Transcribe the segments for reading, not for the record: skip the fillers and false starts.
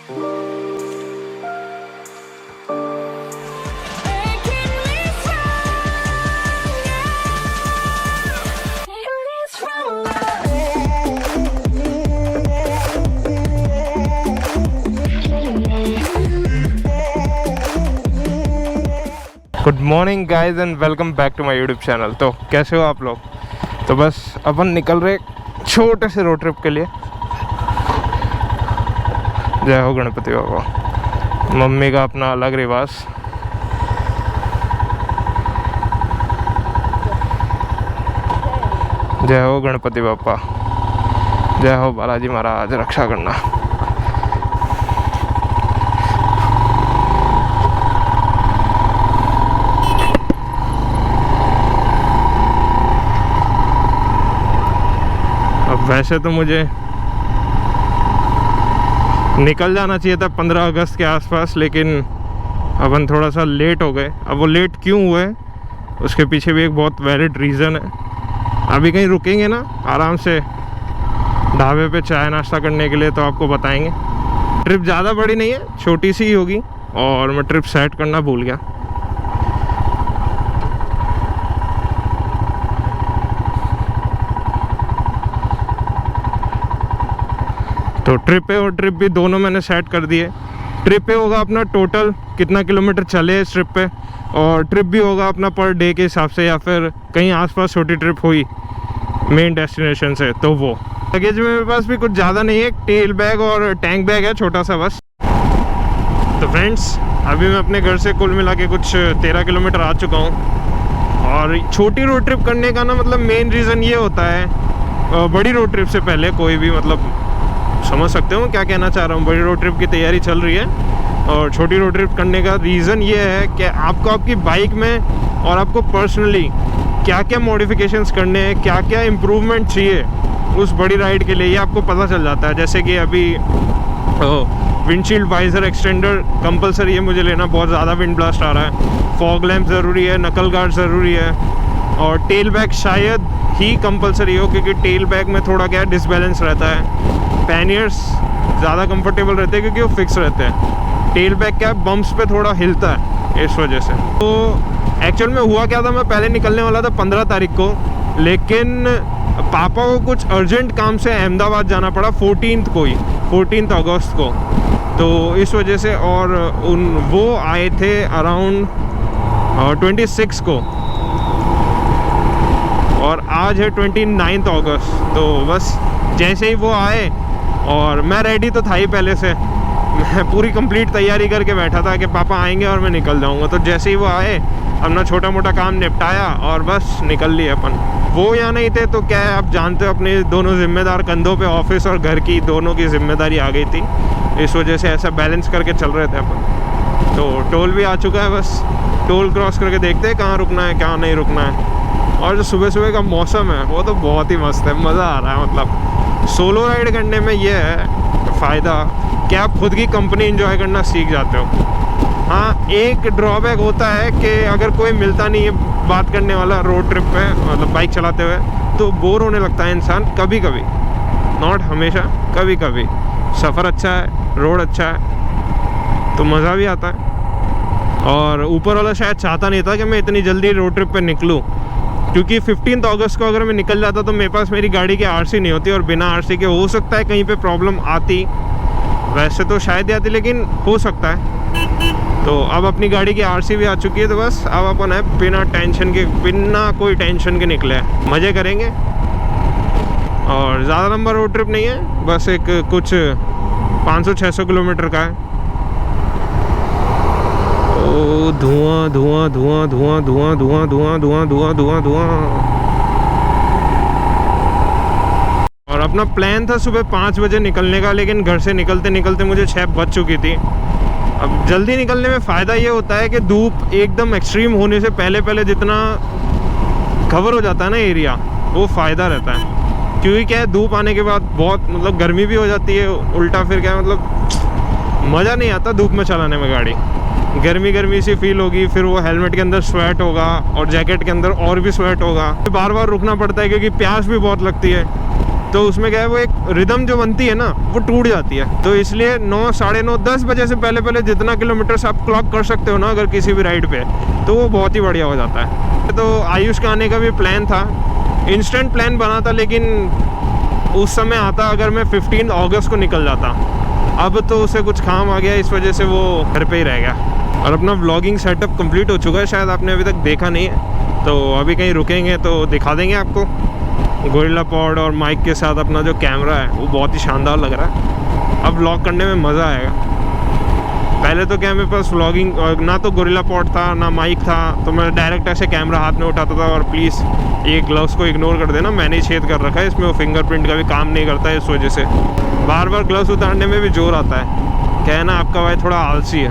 Good morning guys and welcome back to my YouTube channel. तो कैसे हो आप लोग? तो बस अपन निकल रहे छोटे से रोड ट्रिप के लिए। जय हो गणपति बाबा। मम्मी का अपना अलग रिवाज। जय हो गणपति बापा। जय हो बालाजी महाराज, रक्षा करना। अब वैसे तो मुझे निकल जाना चाहिए था 15 अगस्त के आसपास, लेकिन अपन थोड़ा सा लेट हो गए। अब वो लेट क्यों हुए उसके पीछे भी एक बहुत वैलिड रीज़न है। अभी कहीं रुकेंगे ना आराम से ढाबे पे चाय नाश्ता करने के लिए, तो आपको बताएंगे। ट्रिप ज़्यादा बड़ी नहीं है, छोटी सी ही होगी। और मैं ट्रिप सेट करना भूल गया। तो ट्रिप ए और ट्रिप भी दोनों मैंने सेट कर दिए। ट्रिप पे होगा अपना टोटल कितना किलोमीटर चले इस ट्रिप पे, और ट्रिप भी होगा अपना पर डे के हिसाब से, या फिर कहीं आसपास छोटी ट्रिप हुई मेन डेस्टिनेशन से तो वो। लगेज में मेरे पास भी कुछ ज़्यादा नहीं है, टेल बैग और टैंक बैग है छोटा सा बस। तो फ्रेंड्स, अभी मैं अपने घर से कुल मिला के कुछ 13 किलोमीटर आ चुका हूँ। और छोटी रोड ट्रिप करने का ना मतलब मेन रीज़न ये होता है, बड़ी रोड ट्रिप से पहले कोई भी मतलब समझ सकते हो क्या कहना चाह रहा हूँ। बड़ी रोड ट्रिप की तैयारी चल रही है, और छोटी रोड ट्रिप करने का रीज़न ये है कि आपको आपकी बाइक में और आपको पर्सनली क्या क्या मॉडिफिकेशंस करने हैं, क्या क्या इम्प्रूवमेंट चाहिए उस बड़ी राइड के लिए, ये आपको पता चल जाता है। जैसे कि अभी विंडशील्ड वाइजर एक्सटेंडर कंपलसरी है मुझे लेना, बहुत ज़्यादा विंड ब्लास्ट आ रहा है। फॉग लैम्प ज़रूरी है, नकल गार्ड ज़रूरी है, और टेल बैग शायद ही कंपलसरी हो, क्योंकि टेल बैग में थोड़ा क्या डिसबैलेंस रहता है। पैनियर्स ज़्यादा कंफर्टेबल रहते हैं क्योंकि वो फिक्स रहते हैं। टेल बैग क्या बम्प्स पे थोड़ा हिलता है, इस वजह से। तो एक्चुअल में हुआ क्या था, मैं पहले निकलने वाला था 15 तारीख को, लेकिन पापा को कुछ अर्जेंट काम से अहमदाबाद जाना पड़ा 14 अगस्त को। तो इस वजह से, और वो आए थे अराउंड 26 को, और आज है 29 अगस्त। तो बस जैसे ही वो आए, और मैं रेडी तो था ही पहले से, मैं पूरी कंप्लीट तैयारी करके बैठा था कि पापा आएंगे और मैं निकल जाऊंगा। तो जैसे ही वो आए, अपना छोटा मोटा काम निपटाया और बस निकल लिए अपन। वो यहाँ नहीं थे तो क्या है, आप जानते हो अपने दोनों जिम्मेदार कंधों पे, ऑफिस और घर की दोनों की जिम्मेदारी आ गई थी। इस वजह से ऐसा बैलेंस करके चल रहे थे अपन। तो टोल भी आ चुका है, बस टोल क्रॉस करके देखते हैं कहाँ रुकना है कहाँ नहीं रुकना है। और जो सुबह सुबह का मौसम है वो तो बहुत ही मस्त है, मज़ा आ रहा है। मतलब सोलो राइड करने में ये है फ़ायदा कि आप खुद की कंपनी एंजॉय करना सीख जाते हो। हाँ, एक ड्रॉबैक होता है कि अगर कोई मिलता नहीं है बात करने वाला रोड ट्रिप पे, मतलब बाइक चलाते हुए, तो बोर होने लगता है इंसान कभी कभी, नॉट हमेशा, कभी कभी। सफ़र अच्छा है, रोड अच्छा है, तो मज़ा भी आता है। और ऊपर वाला शायद चाहता नहीं था कि मैं इतनी जल्दी रोड ट्रिप पे निकलूँ, क्योंकि 15 अगस्त को अगर मैं निकल जाता तो मेरे पास मेरी गाड़ी की आरसी नहीं होती, और बिना आरसी के हो सकता है कहीं पे प्रॉब्लम आती। वैसे तो शायद आती, लेकिन हो सकता है। तो अब अपनी गाड़ी की आरसी भी आ चुकी है, तो बस अब अपन है बिना टेंशन के, बिना कोई टेंशन के निकले हैं, मज़े करेंगे। और ज़्यादा लंबा रोड ट्रिप नहीं है, बस एक कुछ 500-600 किलोमीटर का है। धुआं धुआं धुआं धुआं धुआं धुआं धुआं धुआं धुआं धुआं धुआं। और अपना प्लान था सुबह 5 बजे निकलने का, लेकिन घर से निकलते निकलते मुझे 6 बज चुकी थी। अब जल्दी निकलने में फ़ायदा ये होता है कि धूप एकदम एक्सट्रीम होने से पहले पहले जितना कवर हो जाता है ना एरिया, वो फ़ायदा रहता है। क्योंकि क्या है, धूप आने के बाद बहुत मतलब गर्मी भी हो जाती है, उल्टा फिर क्या मतलब मज़ा नहीं आता धूप में चलाने में गाड़ी। गर्मी गर्मी सी फील होगी, फिर वो हेलमेट के अंदर स्वेट होगा और जैकेट के अंदर और भी स्वेट होगा। बार बार रुकना पड़ता है क्योंकि प्यास भी बहुत लगती है। तो उसमें क्या है, वो एक रिदम जो बनती है ना वो टूट जाती है। तो इसलिए 9, साढ़े 9, 10 बजे से पहले पहले जितना किलोमीटर आप क्लॉक कर सकते हो ना अगर किसी भी राइड पे, तो वो बहुत ही बढ़िया हो जाता है। तो आयुष का आने का भी प्लान था, इंस्टेंट प्लान बना था, लेकिन उस समय आता अगर मैं 15 अगस्त को निकल जाता। अब तो उसे कुछ काम आ गया, इस वजह से वो घर पे ही रह गया। और अपना व्लॉगिंग सेटअप कंप्लीट हो चुका है, शायद आपने अभी तक देखा नहीं है, तो अभी कहीं रुकेंगे तो दिखा देंगे आपको। गोरिल्ला पॉड और माइक के साथ अपना जो कैमरा है वो बहुत ही शानदार लग रहा है। अब व्लॉग करने में मज़ा आएगा। पहले तो क्या मेरे पास व्लॉगिंग ना तो गोरिल्ला पॉड था ना माइक था, तो मैं डायरेक्ट ऐसे कैमरा हाथ में उठाता था। और प्लीज़ ये ग्लव्स को इग्नोर कर देना, मैंने ही छेद कर रखा है इसमें, वो फिंगरप्रिंट का भी काम नहीं करता है, इस वजह से बार बार ग्लव्स उतारने में भी जोर आता है। क्या है ना, आपका भाई थोड़ा आलसी है,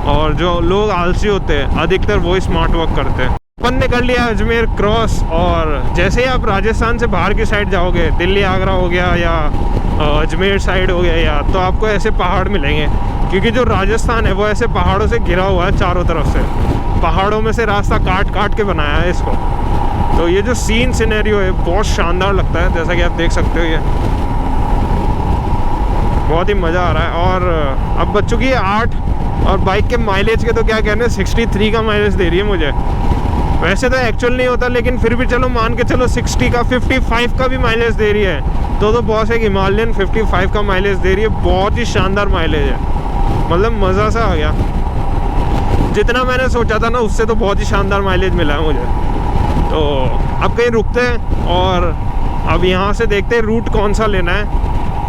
और जो लोग आलसी होते हैं अधिकतर वही स्मार्ट वर्क करते हैं। अपन ने कर लिया अजमेर क्रॉस, और जैसे ही आप राजस्थान से बाहर की साइड जाओगे, दिल्ली आगरा हो गया या अजमेर साइड हो गया, या तो आपको ऐसे पहाड़ मिलेंगे, क्योंकि जो राजस्थान है वो ऐसे पहाड़ों से घिरा हुआ है चारों तरफ से। पहाड़ों में से रास्ता काट काट के बनाया है इसको। तो ये जो सीन सिनेरियो है बहुत शानदार लगता है, जैसा कि आप देख सकते हो। ये बहुत ही मज़ा आ रहा है। और अब बच चुकी है 8, और बाइक के माइलेज के तो क्या कहने, 63 का माइलेज दे रही है मुझे। वैसे तो एक्चुअल नहीं होता, लेकिन फिर भी चलो मान के चलो 60 का, 55 का भी माइलेज दे रही है, तो बॉस एक हिमालयन 55 का माइलेज दे रही है। बहुत ही शानदार माइलेज है, मतलब मज़ा सा आ गया। जितना मैंने सोचा था ना उससे तो बहुत ही शानदार माइलेज मिला है मुझे। तो अब कहीं रुकते हैं और अब यहाँ से देखते हैं रूट कौन सा लेना है,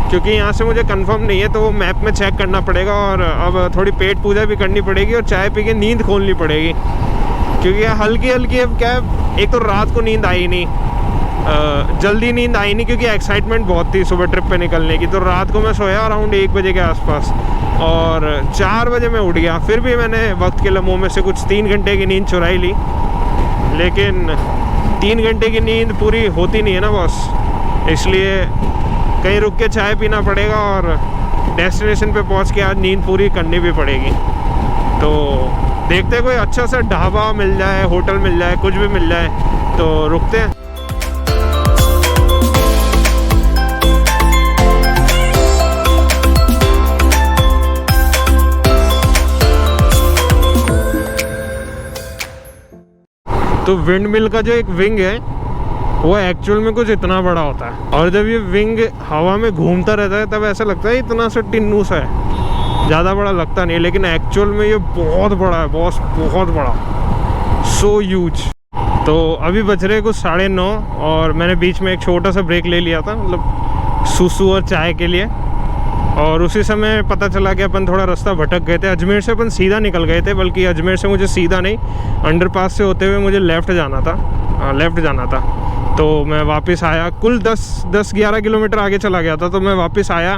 क्योंकि यहाँ से मुझे कंफर्म नहीं है, तो वो मैप में चेक करना पड़ेगा। और अब थोड़ी पेट पूजा भी करनी पड़ेगी और चाय पी के नींद खोलनी पड़ेगी, क्योंकि हल्की हल्की अब क्या है, एक तो रात को नींद आई नहीं, जल्दी नींद आई नहीं, क्योंकि एक्साइटमेंट बहुत थी सुबह ट्रिप पे निकलने की। तो रात को मैं सोया अराउंड 1 बजे के आसपास, और 4 बजे मैं उठ गया। फिर भी मैंने वक्त के लम्हों में से कुछ 3 घंटे की नींद चुराई ली, लेकिन 3 घंटे की नींद पूरी होती नहीं है ना बॉस, इसलिए कहीं रुक के चाय पीना पड़ेगा और डेस्टिनेशन पे पहुंच के आज नींद पूरी करनी भी पड़ेगी। तो देखते हैं कोई अच्छा सा ढाबा मिल जाए, होटल मिल जाए, कुछ भी मिल जाए तो रुकते हैं। तो विंड मिल का जो एक विंग है वो एक्चुअल में कुछ इतना बड़ा होता है, और जब ये विंग हवा में घूमता रहता है तब ऐसा लगता है इतना सा टिन्नू सा है, ज़्यादा बड़ा लगता नहीं है, लेकिन एक्चुअल में ये बहुत बड़ा है बॉस, बहुत बड़ा, सो ह्यूज। तो अभी बज रहे कुछ 9:30, और मैंने बीच में एक छोटा सा ब्रेक ले लिया था, मतलब सुसु और चाय के लिए। और उसी समय पता चला कि अपन थोड़ा रास्ता भटक गए थे। अजमेर से अपन सीधा निकल गए थे, बल्कि अजमेर से मुझे सीधा नहीं, अंडरपास से होते हुए मुझे लेफ़्ट जाना था। तो मैं वापस आया, कुल 10-11 किलोमीटर आगे चला गया था, तो मैं वापस आया।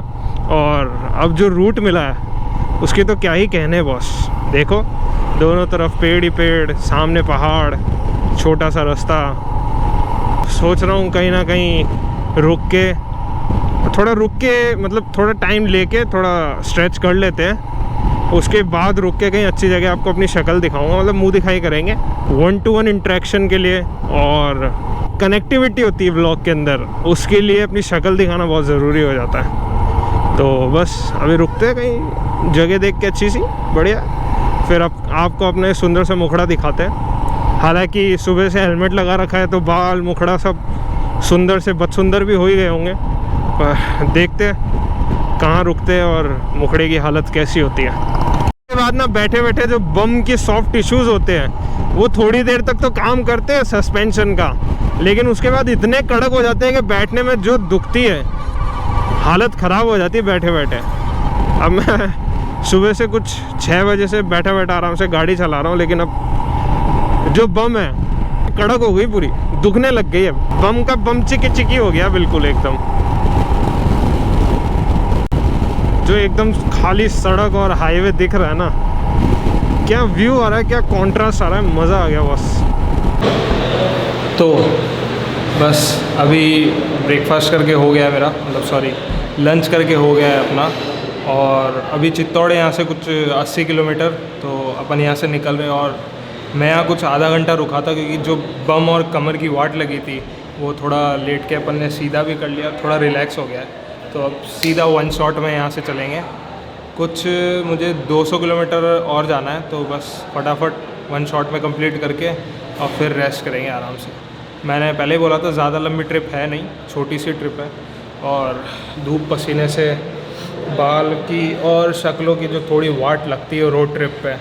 और अब जो रूट मिला है उसके तो क्या ही कहने बॉस। देखो दोनों तरफ पेड़ ही पेड़, सामने पहाड़, छोटा सा रास्ता। सोच रहा हूँ कहीं ना कहीं रुक के मतलब थोड़ा टाइम लेके थोड़ा स्ट्रेच कर लेते हैं, उसके बाद रुक के कहीं अच्छी जगह आपको अपनी शक्ल दिखाऊंगा, मतलब मुंह दिखाई करेंगे 1-to-1 इंटरेक्शन के लिए। और कनेक्टिविटी होती है व्लॉग के अंदर, उसके लिए अपनी शक्ल दिखाना बहुत ज़रूरी हो जाता है। तो बस अभी रुकते हैं कहीं जगह देख के अच्छी सी बढ़िया, फिर आपको अपने सुंदर से मुखड़ा दिखाते हैं। हालांकि सुबह से हेलमेट लगा रखा है तो बाल मुखड़ा सब सुंदर से बदसुंदर भी हो ही गए होंगे, पर देखते हैं कहाँ रुकते हैं और मुखड़े की हालत कैसी होती है। उसके बाद ना बैठे बैठे जो बम के सॉफ्ट टिश्यूज़ होते हैं वो थोड़ी देर तक तो काम करते हैं सस्पेंशन का, लेकिन उसके बाद इतने कड़क हो जाते हैं कि बैठने में जो दुखती है, हालत ख़राब हो जाती है बैठे बैठे। अब मैं सुबह से कुछ 6 बजे से बैठा बैठा आराम से गाड़ी चला रहा हूँ, लेकिन अब जो बम है कड़क हो गई, पूरी दुखने लग गई। अब बम का बम चिकी हो गया बिल्कुल एकदम, जो एकदम खाली सड़क और हाईवे दिख रहा है ना, क्या व्यू आ रहा है, क्या कॉन्ट्रास्ट आ रहा है, मज़ा आ गया बस। तो बस अभी ब्रेकफास्ट करके हो गया मेरा, मतलब सॉरी लंच करके हो गया है अपना, और अभी चित्तौड़ यहाँ से कुछ 80 किलोमीटर, तो अपन यहाँ से निकल रहे हैं। और मैं यहाँ कुछ आधा घंटा रुका था, क्योंकि जो बम और कमर की वाट लगी थी वो थोड़ा लेट के अपन ने सीधा भी कर लिया, थोड़ा रिलैक्स हो गया है। तो अब सीधा वन शॉट में यहाँ से चलेंगे। कुछ मुझे 200 किलोमीटर और जाना है, तो बस फटाफट वन शॉट में कंप्लीट करके और फिर रेस्ट करेंगे आराम से। मैंने पहले ही बोला था ज़्यादा लंबी ट्रिप है नहीं, छोटी सी ट्रिप है। और धूप पसीने से बाल की और शक्लों की जो थोड़ी वाट लगती है रोड ट्रिप पे,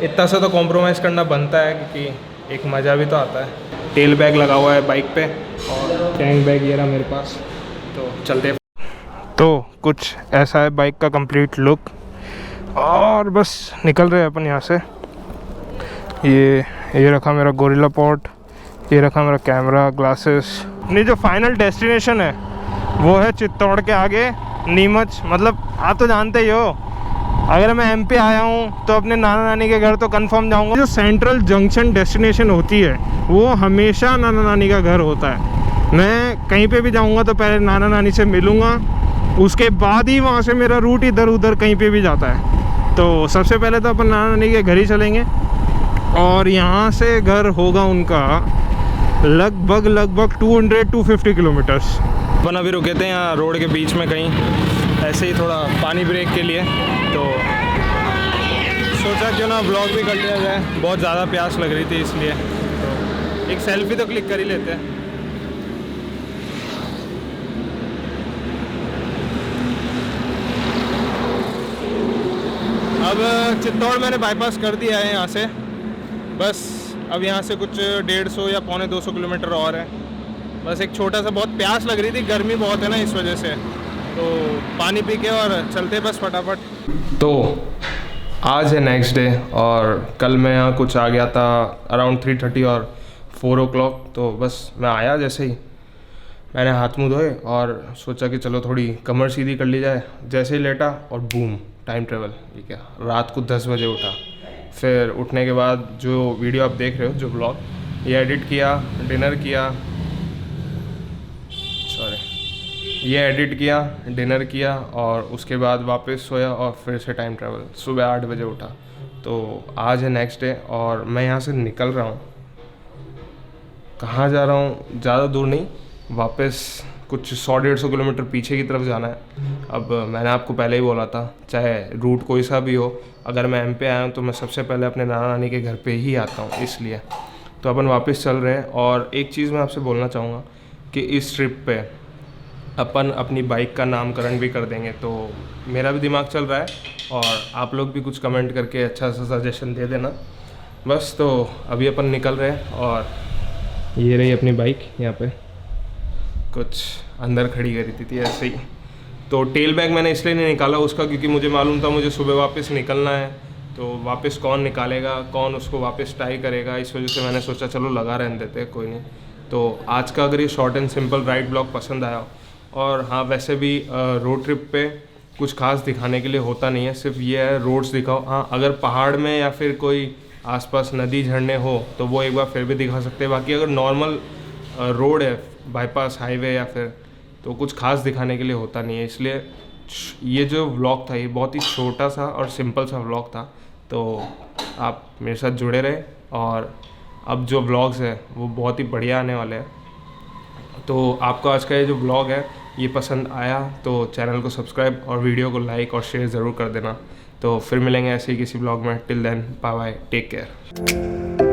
इतना सा तो कॉम्प्रोमाइज़ करना बनता है, क्योंकि एक मज़ा भी तो आता है। टेल बैग लगा हुआ है बाइक पे और टैंक बैग ये रहा मेरे पास, तो चलते। तो कुछ ऐसा है बाइक का कंप्लीट लुक, और बस निकल रहे हैं अपन यहाँ से। ये रखा मेरा गोरिल्ला पॉट, ये रखा मेरा कैमरा, ग्लासेस। अपनी जो फाइनल डेस्टिनेशन है वो है चित्तौड़ के आगे नीमच। मतलब आप तो जानते ही हो, अगर मैं एमपी आया हूँ तो अपने नाना नानी के घर तो कंफर्म जाऊँगा। जो सेंट्रल जंक्शन डेस्टिनेशन होती है वो हमेशा नाना नानी का घर होता है। मैं कहीं पे भी जाऊँगा तो पहले नाना नानी से मिलूँगा, उसके बाद ही वहाँ से मेरा रूट इधर उधर कहीं पे भी जाता है। तो सबसे पहले तो अपन नाना नानी के घर ही चलेंगे, और यहाँ से घर होगा उनका लगभग 200-250 किलोमीटर्स। अपन अभी रुके थे यहाँ रोड के बीच में कहीं, ऐसे ही थोड़ा पानी ब्रेक के लिए, तो सोचा क्यों ना ब्लॉग भी कर लिया जाए। बहुत ज़्यादा प्यास लग रही थी इसलिए, तो एक सेल्फी तो क्लिक कर ही लेते हैं। अब चित्तौड़ मैंने बाईपास कर दिया है यहाँ से, बस अब यहाँ से कुछ 150 या 250 किलोमीटर और है। बस एक छोटा सा, बहुत प्यास लग रही थी, गर्मी बहुत है ना इस वजह से, तो पानी पी के और चलते बस फटाफट। तो आज है नेक्स्ट डे, और कल मैं यहाँ कुछ आ गया था अराउंड 3:30 और 4 o'clock। तो बस मैं आया, जैसे ही मैंने हाथ मुँह धोए और सोचा कि चलो थोड़ी कमर सीधी कर ली जाए। जैसे ही लेटा और बूम, टाइम ट्रेवल। ये क्या, रात को 10 बजे उठा। फिर उठने के बाद जो वीडियो आप देख रहे हो, जो ब्लॉग, ये एडिट किया, डिनर किया, ये एडिट किया, डिनर किया, और उसके बाद वापस सोया और फिर से टाइम ट्रैवल। सुबह 8 बजे उठा। तो आज है नेक्स्ट डे और मैं यहाँ से निकल रहा हूँ। कहाँ जा रहा हूँ, ज़्यादा दूर नहीं, वापस कुछ 100-150 किलोमीटर पीछे की तरफ जाना है। अब मैंने आपको पहले ही बोला था, चाहे रूट कोई सा भी हो, अगर मैं एमपी आया हूँ तो मैं सबसे पहले अपने नाना नानी के घर पे ही आता हूँ, इसलिए। तो अपन वापस चल रहे हैं। और एक चीज़ मैं आपसे बोलना चाहूँगा कि इस ट्रिप पे अपन अपनी बाइक का नामकरण भी कर देंगे। तो मेरा भी दिमाग चल रहा है, और आप लोग भी कुछ कमेंट करके अच्छा सा सजेशन दे देना। बस तो अभी अपन निकल रहे हैं, और ये रही अपनी बाइक यहाँ पे कुछ अंदर खड़ी करी थी ऐसे ही। तो टेल बैग मैंने इसलिए नहीं निकाला उसका, क्योंकि मुझे मालूम था मुझे सुबह वापस निकलना है, तो वापस कौन निकालेगा, कौन उसको वापस टाई करेगा। इस वजह से मैंने सोचा चलो लगा रहने देते हैं, कोई नहीं। तो आज का अगर ये short and simple ride blog पसंद आया, और हाँ वैसे भी रोड ट्रिप पे कुछ खास दिखाने के लिए होता नहीं है, सिर्फ ये है रोड्स दिखाओ। हाँ अगर पहाड़ में या फिर कोई आसपास नदी झरने हो तो वो एक बार फिर भी दिखा सकते हैं। बाकी अगर नॉर्मल रोड है, बाईपास हाईवे या फिर, तो कुछ खास दिखाने के लिए होता नहीं है। इसलिए ये जो व्लॉग था ये बहुत ही छोटा सा और सिंपल सा व्लॉग था। तो आप मेरे साथ जुड़े रहे, और अब जो व्लॉग्स है वो बहुत ही बढ़िया आने वाले हैं। तो आपको आज का ये जो ब्लॉग है ये पसंद आया तो चैनल को सब्सक्राइब और वीडियो को लाइक और शेयर ज़रूर कर देना। तो फिर मिलेंगे ऐसे ही किसी ब्लॉग में। Till then bye bye, take care.